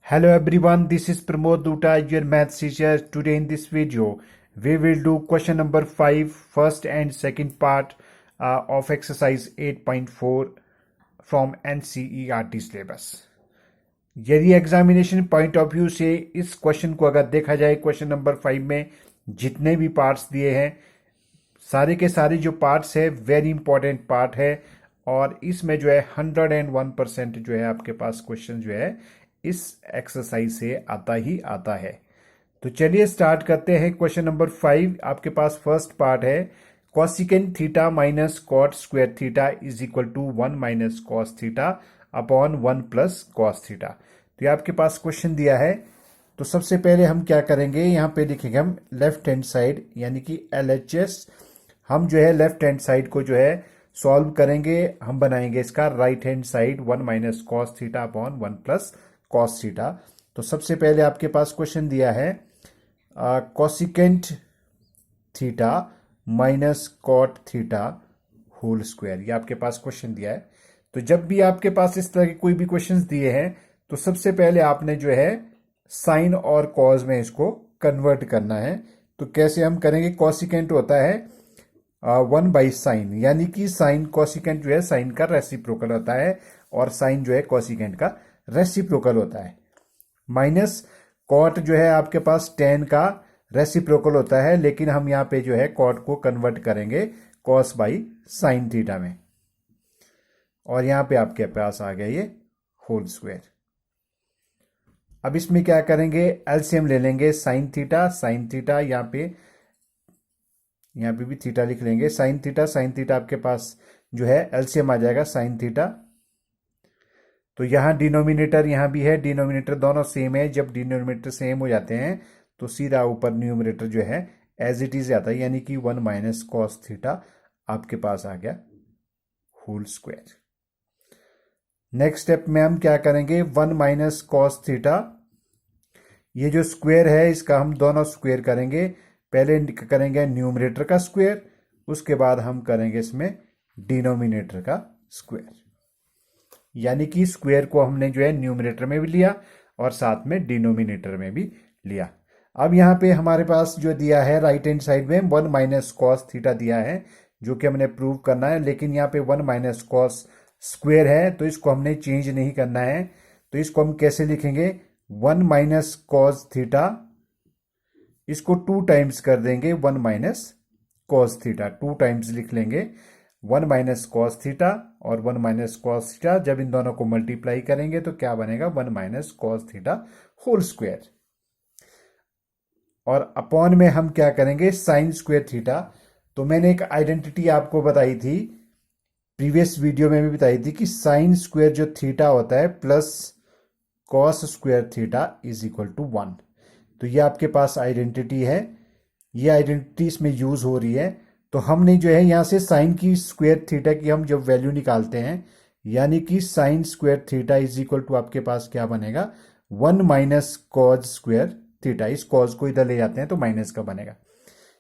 Hello everyone, this is Pramod Duta, your math teacher. Today in this video, we will do question number 5, first and second part of exercise 8.4 from NCERT syllabus. यदि examination point of view से इस question को अगर देखा जाए, question number 5 में जितने भी पार्ट्स दिए हैं, सारे के सारे जो पार्ट्स है वेरी इंपॉर्टेंट पार्ट है और इसमें जो है 101% जो है आपके पास क्वेश्चन जो है इस एक्सरसाइज से आता ही आता है। तो चलिए स्टार्ट करते हैं। क्वेश्चन नंबर 5 आपके पास फर्स्ट पार्ट है, cosecant theta minus cot square theta is equal to 1 minus cos theta upon 1 plus cos theta. तो ये आपके पास क्वेश्चन दिया है। तो सबसे पहले हम क्या करेंगे, यहाँ पे लिखेंगे हम लेफ्ट हैंड साइड यानी कि LHS। हम जो है लेफ्ट हैंड साइड को जो है सॉल्व करेंगे, हम बनाएंगे इसका right hand side 1 minus cos theta upon 1 plus cos theta. तो सबसे पहले आपके पास क्वेश्चन दिया है cosecant theta minus cot theta whole square, ये आपके पास क्वेश्चन दिया है। तो जब भी आपके पास इस तरह के कोई भी क्वेश्चंस दिए हैं तो सबसे पहले आपने जो है साइन और कॉज में इसको कन्वर्ट करना है। तो कैसे हम करेंगे, कॉसिकेंट होता है 1 बाई साइन, यानी कि साइन कॉसिकेंट जो है साइन का रेसिप्रोकल होता है और साइन जो है कॉसिकेंट का रेसिप्रोकल होता है। माइनस कॉट जो है आपके पास टेन का रेसिप्रोकल होता है, लेकिन हम यहां पे जो है कॉट को कन्वर्ट करेंगे कॉस बाई साइन थीटा में और यहां पे आपके पास आ गया ये होल स्क्वायर। अब इसमें क्या करेंगे, एलसीएम ले लेंगे साइन थीटा यहां पे भी थीटा लिख लेंगे, साइन थीटा आपके पास जो है एलसीएम आ जाएगा साइन थीटा। तो यहां डिनोमिनेटर यहां भी है, डिनोमिनेटर दोनों सेम है। जब डिनोमिनेटर सेम हो जाते हैं तो सीधा ऊपर न्यूमरेटर जो है एज इट इज आता है, यानी कि 1 माइनस कॉस थीटा आपके पास आ गया होल स्क्वायर। नेक्स्ट स्टेप में हम क्या करेंगे, 1 माइनस कॉस थीटा, ये जो स्क्वायर है इसका हम दोनों स्क्वायर करेंगे। पहले करेंगे न्यूमरेटर का स्क्वायर, उसके बाद हम करेंगे इसमें डिनोमिनेटर का स्क्वायर, यानी कि स्क्वायर को हमने जो है न्यूमरेटर में भी लिया और साथ में डिनोमिनेटर में भी लिया। अब यहाँ पे हमारे पास जो दिया है राइट हैंड साइड में 1 माइनस कॉस थीटा दिया है, जो कि हमने प्रूव करना है, लेकिन यहाँ पे 1 माइनस कॉस स्क्वायर है तो इसको हमने चेंज नहीं करना है। तो इसको हम कैसे लिखेंगे, 1 माइनस कॉस थीटा, इसको 2 टाइम्स कर देंगे 1 माइनस कॉस थीटा, 2 टाइम्स लिख लेंगे 1 माइनस कॉस थीटा और 1 माइनस कॉस थीटा। जब इन दोनों को मल्टीप्लाई करेंगे तो क्या बनेगा, 1 minus cos theta whole square. और अपॉन में हम क्या करेंगे, साइन स्क्वायर थीटा। तो मैंने एक आइडेंटिटी आपको बताई थी, प्रीवियस वीडियो में भी बताई थी कि साइन स्क्वायर जो थीटा होता है plus cos square theta is equal to 1। तो ये आपके पास आइडेंटिटी है, ये आइडेंटिटी इसमें यूज हो रही है। तो हमने जो है यहां से साइन की स्क्वायर थीटा की हम जब वैल्यू निकालते हैं, यानी कि sine square theta is equal to आपके पास क्या बनेगा, 1 माइनस कॉज स्क्वायर थीटा। इस कॉज को इधर ले जाते हैं तो माइनस का बनेगा।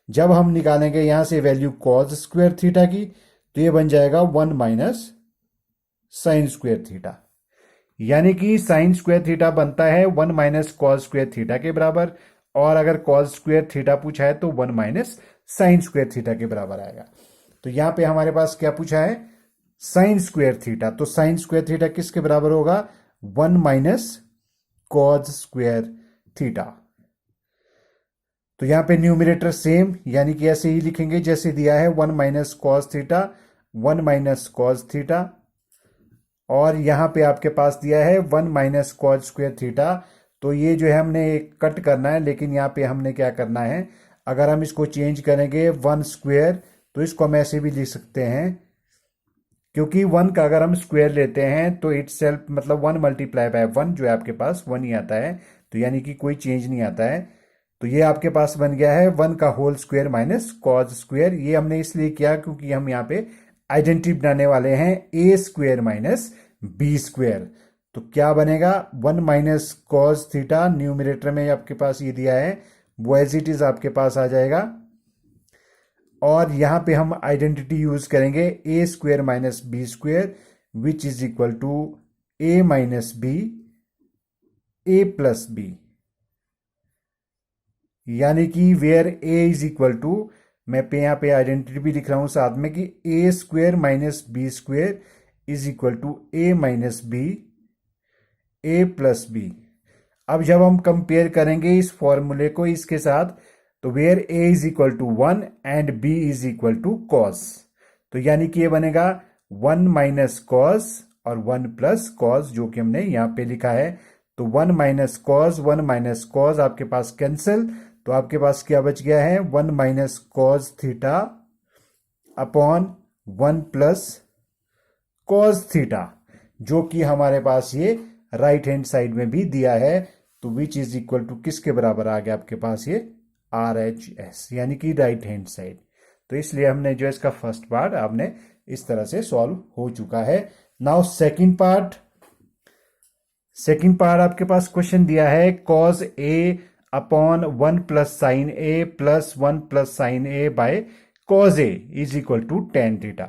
जब हम निकालेंगे यहां से वैल्यू कॉज स्क्वायर थीटा की तो ये बन जाएगा 1 माइनस साइन स्क्वायर थीटा, यानी कि साइन स्क्वायर थीटा बनता है 1 माइनस कॉस स्क्वायर थीटा के बराबर, और अगर कॉस स्क्वायर थीटा पूछा है तो 1 माइनस साइन स्क्वायर थीटा के बराबर आएगा। तो यहां पे हमारे पास क्या पूछा है, साइन स्क्वायर थीटा। तो साइन स्क्वायर थीटा किसके बराबर होगा, 1 माइनस कॉस स्क्वायर थीटा। तो यहां पे न्यूमरेटर सेम, यानी कि ऐसे ही लिखेंगे जैसे दिया है, 1 minus cos theta 1 minus cos theta, और यहां पे आपके पास दिया है 1 माइनस कॉस स्क्वायर थीटा। तो ये जो है हमने कट करना है, लेकिन यहां पे हमने क्या करना है, अगर हम इसको चेंज करेंगे 1 स्क्वायर तो इसको हम ऐसे भी लिख सकते हैं, क्योंकि 1 का अगर हम स्क्वायर लेते हैं तो इट सेल्फ मतलब 1 मल्टीप्लाई बाय 1 जो है आपके पास 1 ही आता है, तो यानी कि कोई चेंज नहीं आता है। तो ये आपके पास बन गया है 1 का whole square minus cos square. ये हमने इसलिए किया क्योंकि हम यहाँ पे आइडेंटिटी बनाने वाले हैं ए स्क्वायर माइनस बी स्क्वायर। तो क्या बनेगा, 1 माइनस कॉस थीटा, न्यूमरेटर में आपके पास ये दिया है वो एज इट इज आपके पास आ जाएगा, और यहां पे हम आइडेंटिटी यूज करेंगे A square minus B square which is equal to A minus B A plus B, यानी कि where A is equal to, मैं पे यहाँ पे आइडेंटिटी भी लिख रहा हूं साथ में कि A square minus B square is equal to A minus B, A plus B. अब जब हम कंपेयर करेंगे इस फॉर्मूले को इसके साथ, तो where A is equal to 1 and B is equal to cos, तो यानी कि ये बनेगा 1 माइनस कॉस और 1 प्लस कॉस, जो कि हमने यहां पे लिखा है। तो 1 माइनस कॉस, 1 माइनस कॉस आपके पास कैंसिल, तो आपके पास क्या बच गया है, 1 minus cos theta upon 1 plus cos theta, जो कि हमारे पास ये राइट हैंड साइड में भी दिया है। तो विच इज इक्वल टू किसके बराबर आ गया आपके पास, ये RHS, यानी कि राइट हैंड साइड। तो इसलिए हमने जो इसका फर्स्ट पार्ट आपने इस तरह से सॉल्व हो चुका है। Now second part, second part आपके पास क्वेश्चन दिया है cos A upon 1 plus sine A plus 1 plus sine A by cos A is equal to tan theta.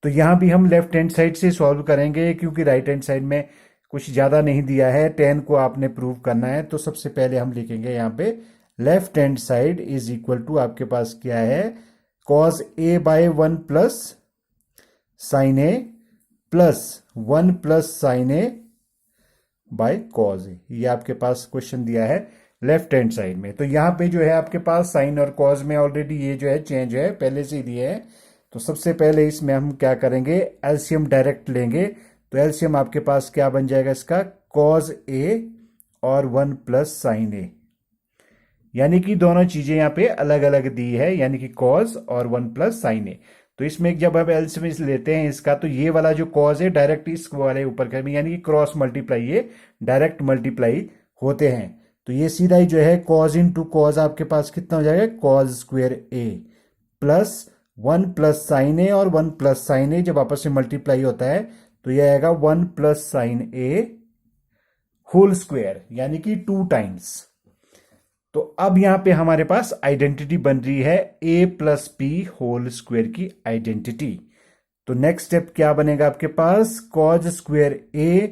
तो यहां भी हम लेफ्ट हैंड साइड से सॉल्व करेंगे, क्योंकि राइट हैंड साइड में कुछ ज्यादा नहीं दिया है, टेन को आपने प्रूव करना है। तो सबसे पहले हम लिखेंगे यहां पे left hand side is equal to आपके पास क्या है, cos A by 1 plus sine A plus 1 plus sine A by cos A, ये आपके पास क्वेश्चन दिया है लेफ्ट हैंड साइड में। तो यहां पे जो है आपके पास साइन और कॉस में ऑलरेडी ये जो है चेंज है, पहले से ही दिए है। तो सबसे पहले इसमें हम क्या करेंगे, एलसीएम डायरेक्ट लेंगे। तो एलसीएम आपके पास क्या बन जाएगा इसका, कॉस ए और 1 प्लस साइन ए, यानी कि दोनों चीजें यहां पे अलग अलग दी है, यानी कि कॉस और 1 प्लस साइन ए। तो इसमें जब हम एलसीएम लेते हैं इसका, तो ये वाला जो कॉस है डायरेक्ट इस वाले ऊपर कर, यानी कि क्रॉस मल्टीप्लाई, ये डायरेक्ट मल्टीप्लाई होते हैं। तो ये सीधा ही जो है कॉस इंटू कॉस आपके पास कितना हो जाएगा, cos square A plus 1 plus sine ए, और 1 प्लस साइन ए जब आपस में मल्टीप्लाई होता है तो ये आएगा 1 plus sine A whole square, यानी कि 2 टाइम्स। तो अब यहां पे हमारे पास आइडेंटिटी बन रही है a plus B whole square की आइडेंटिटी। तो नेक्स्ट स्टेप क्या बनेगा आपके पास, कॉज स्क्वेयर a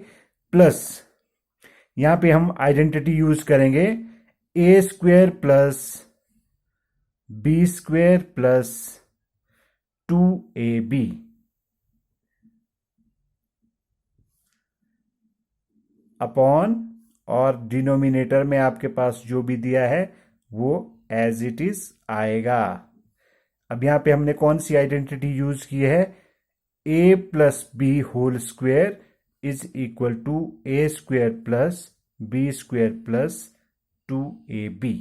प्लस, यहां पे हम आइडेंटिटी यूज करेंगे a square plus B square plus 2ab upon, और डिनोमिनेटर में आपके पास जो भी दिया है वो एज इट इज आएगा। अब यहां पे हमने कौन सी आइडेंटिटी यूज की है, a plus B whole square is equal to a square plus B square plus 2ab।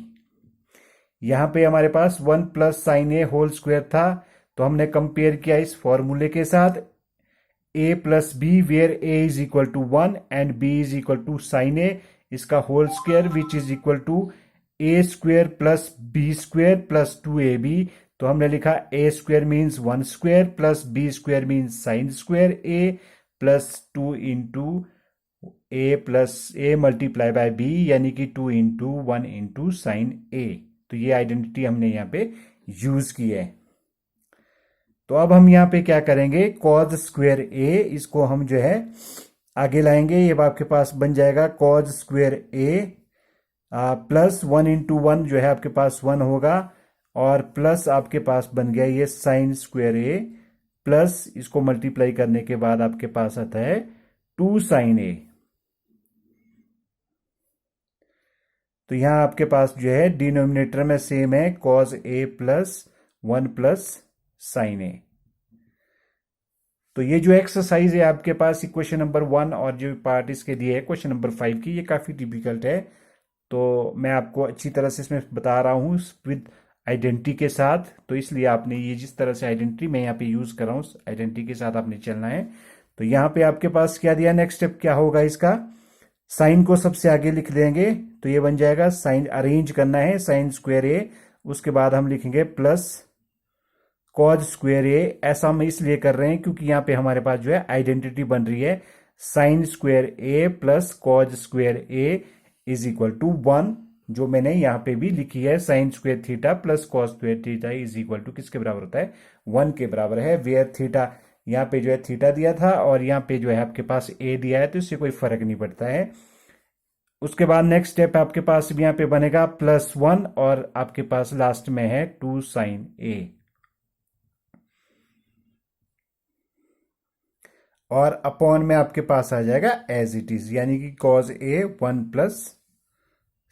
यहां पे हमारे पास 1 plus sine A whole square था, तो हमने कंपेयर किया इस फॉर्मूले के साथ a plus B, where a is equal to 1 and b is equal to sine A, इसका whole square which is equal to a square plus B square plus 2ab। तो हमने लिखा a square means 1 square plus b square means sine square a plus 2 into a plus a multiply by b, यानी कि 2 into 1 into sine a। तो ये identity हमने यहाँ पे यूज की है। तो अब हम यहां पे क्या करेंगे, कॉज स्क्वेयर ए, इसको हम जो है आगे लाएंगे। ये आपके पास बन जाएगा cause square A plus 1 into 1 जो है आपके पास 1 होगा, और प्लस आपके पास बन गया ये साइन स्क्वेयर ए प्लस, इसको मल्टीप्लाई करने के बाद आपके पास आता है 2 साइन ए। तो यहां आपके पास जो है डिनोमिनेटर में सेम है कॉज ए प्लस 1 प्लस साइन ए। तो ये जो एक्सरसाइज है आपके पास इक्वेशन नंबर 1 और जो पार्ट इसके दिए है क्वेश्चन नंबर 5 की, ये काफी डिफिकल्ट है। तो मैं आपको अच्छी तरह से इसमें बता रहा हूँ विद आइडेंटिटी के साथ, तो इसलिए आपने ये जिस तरह से आइडेंटिटी मैं यहाँ पे यूज कर रहा हूँ आइडेंटिटी के साथ आपने चलना है। तो यहाँ पे आपके पास क्या दिया, नेक्स्ट स्टेप क्या होगा इसका, साइन को सबसे आगे लिख देंगे। तो ये बन जाएगा साइन, अरेंज करना है साइन स्क्वेयर ए, उसके बाद हम लिखेंगे प्लस कॉज स्क्वेयर ए। ऐसा हम इसलिए कर रहे हैं क्योंकि यहाँ पे हमारे पास जो है आइडेंटिटी बन रही है sine square A plus cos square A is equal to 1, जो मैंने यहाँ पे भी लिखी है sine square theta plus cos square theta is equal to किसके बराबर होता है, 1 के बराबर है। वेयर थीटा, यहाँ पे जो है थीटा दिया था और यहाँ पे जो है आपके पास ए दिया है, तो इससे कोई फर्क नहीं पड़ता है। उसके बाद नेक्स्ट स्टेप आपके पास भी यहाँ पे बनेगा +1 और आपके पास लास्ट में है 2 साइन ए, और अपॉन में आपके पास आ जाएगा एज इट इज, यानी कि कॉज ए 1 प्लस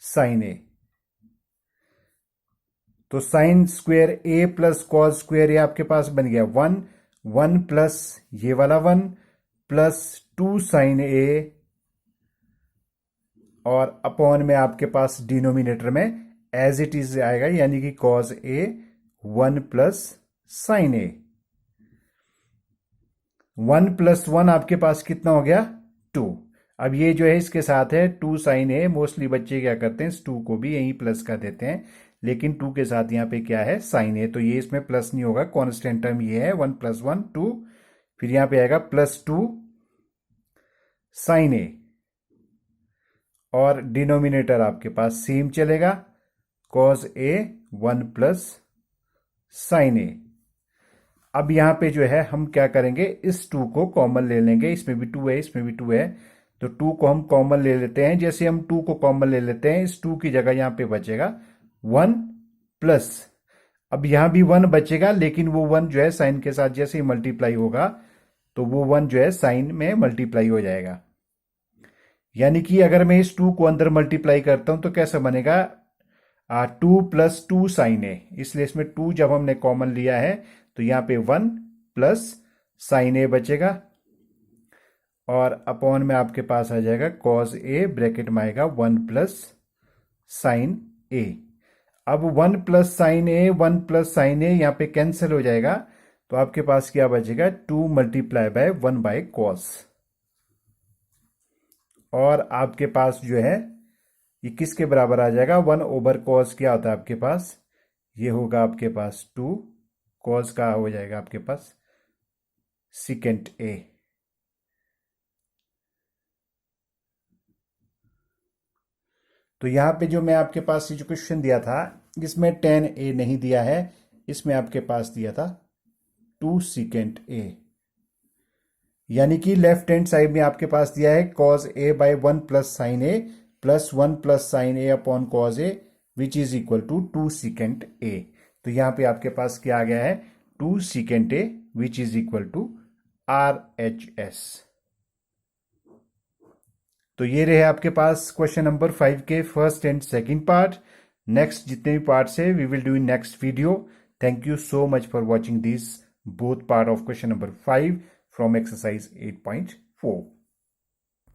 साइन ए। तो sign square A plus cos square ए आपके पास बन गया 1, 1 प्लस ये वाला 1 प्लस 2 साइन ए, और अपॉन में आपके पास डिनोमिनेटर में एज इट इज आएगा, यानी कि कॉज ए 1 प्लस साइन ए। 1 प्लस 1 आपके पास कितना हो गया 2। अब ये जो है इसके साथ है 2 साइन ए, मोस्टली बच्चे क्या करते हैं इस 2 को भी यहीं प्लस कर देते हैं, लेकिन 2 के साथ यहाँ पे क्या है साइन ए, तो ये इसमें प्लस नहीं होगा, कॉन्स्टेंट टर्म ये है 1 प्लस 1 2, फिर यहाँ पे आएगा +2 साइन ए, और डिनोमिनेटर आपके पास सेम चलेगा कॉज ए 1 प्लस साइन ए। अब यहां पे जो है हम क्या करेंगे, इस 2 को कॉमन ले लेंगे, इसमें भी 2 है इसमें भी 2 है, तो 2 को हम कॉमन ले लेते हैं। जैसे हम 2 को कॉमन ले लेते हैं, इस 2 की जगह यहां पे बचेगा 1 प्लस, अब यहां भी 1 बचेगा, लेकिन वो 1 जो है साइन के साथ जैसे ही मल्टीप्लाई होगा तो वो 1 जो है साइन में मल्टीप्लाई हो जाएगा। यानी कि अगर मैं इस 2 को अंदर मल्टीप्लाई करता हूं तो कैसा बनेगा 2 प्लस 2 साइन ए, इसलिए इसमें 2 जब हमने कॉमन लिया है तो यहां पे 1 प्लस साइन ए बचेगा, और अपॉन में आपके पास आ जाएगा कॉज ए, ब्रैकेट में आएगा 1 प्लस साइन ए। अब 1 प्लस साइन ए 1 प्लस साइन ए यहां पे कैंसिल हो जाएगा, तो आपके पास क्या बचेगा 2 मल्टीप्लाई बाय 1 बाय कॉस, और आपके पास जो है ये किसके बराबर आ जाएगा 1 ओवर कॉस, क्या होता है आपके पास ये होगा आपके पास 2 कॉस का हो जाएगा आपके पास सेकेंड ए। तो यहां पे जो मैं आपके पास जो क्वेश्चन दिया था इसमें 10 ए नहीं दिया है, इसमें आपके पास दिया था 2 सेकेंड ए, यानी कि लेफ्ट हैंड साइड में आपके पास दिया है cos A by 1 plus sine A plus 1 plus sine A upon cos A which is equal to 2 second A. तो यहां पे आपके पास क्या आ गया है 2 second A which is equal to RHS। तो ये रहे आपके पास क्वेश्चन नंबर 5 के first and second part. Next जितने भी पार्ट्स है we will do in next video. Thank you so much for watching this both part of question number 5 from exercise 8.4.